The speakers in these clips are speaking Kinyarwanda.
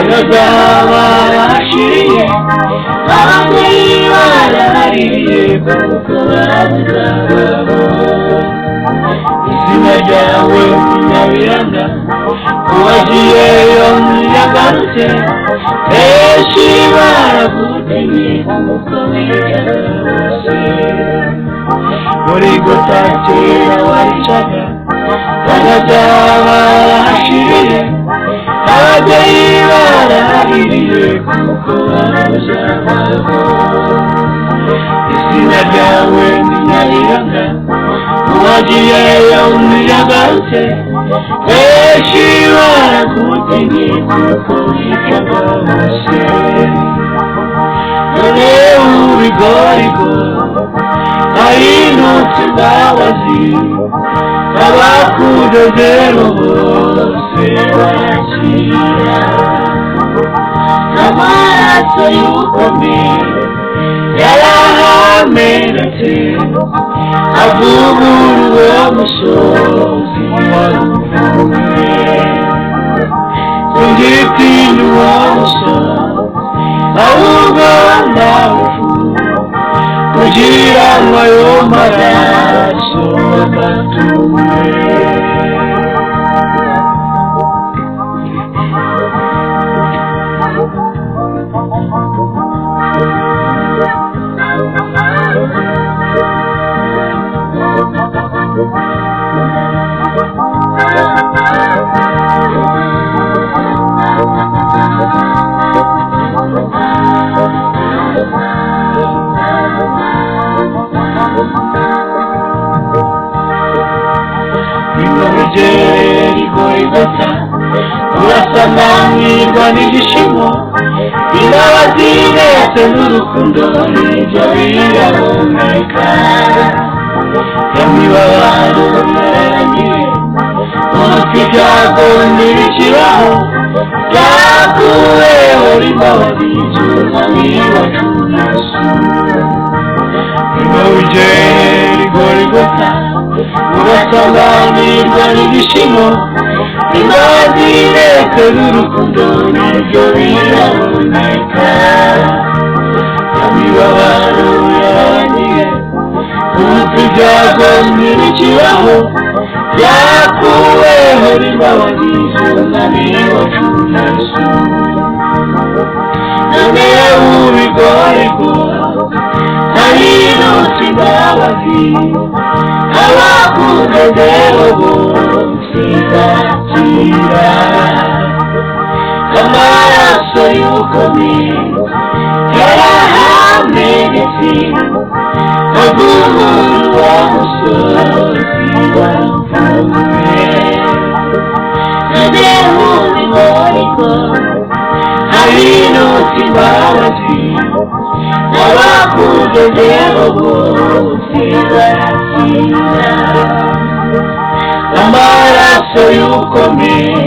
bazaba bashiriye ababyeyi barahariye kuko bazabaho izina ryawe nyabiranga uwagiyeyo yagarutse benshi baragutinye kuko wicara bose muri gotatira waricaga bazaba bashiriye ababyeyi barahiriye kuko bazabaho izina ryawe ni nyabiranga uwagiyeyo yagarutse benshi baragutinye kuko wicaga bose none ubigorigo ahindutse imbabazi abakudodero bose barakira n'amaraso y'ukomeye yarahamenetse avugurura umusozi waruvuye ungitinya uwo musozi ahubwo ndawufu kugira ngo ayo maraso batuwe Igorigota urasanganirwa n'igishimo imbabazi ndetse n'urukundo nibyo biraboneka imibabaro yarangiye umunsi ibyago ntibikibaho byakuweho imbabazi z'umwami wacu Yesu Igorigota urasanganirwa n'igishimo imbabazi ndetse n'urukundo nibyo biraboneka imibabaro yarangiye umunsi ibyago ntibikibaho byakuweho imbabazi z'umwami wacu Yesu none ubigorigwa ahindutse imbabazi abakudodero bose barakira amaraso y'ukomeye yarahamenetse avugurura umusozi waruvuye none ubigorigwa ahindutse imbabazi abakudodero bose barakira amaraso y'ukomeye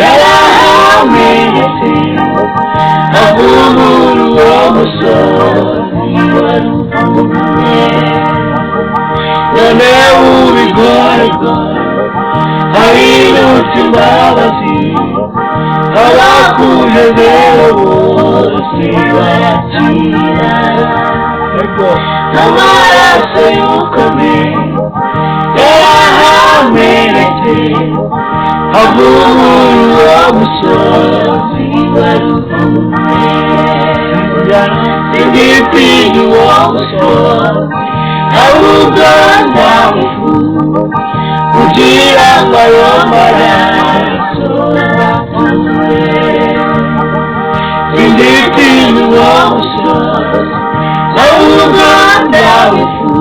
yarahamenetse avugurura umusozi waruvuye none ubigorigwa ahindutse imbabazi abakudodero bose barakira amaraso y'ukomeye yarahamenetse avugurura umusozi waruvuye singitinya uwo musozi ahubwo ndawufu kugira ngo ayo maraso batuwe singitinya uwo musozi ahubwo ndawufu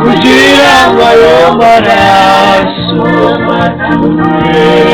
kugira ngo ayo maraso batuwe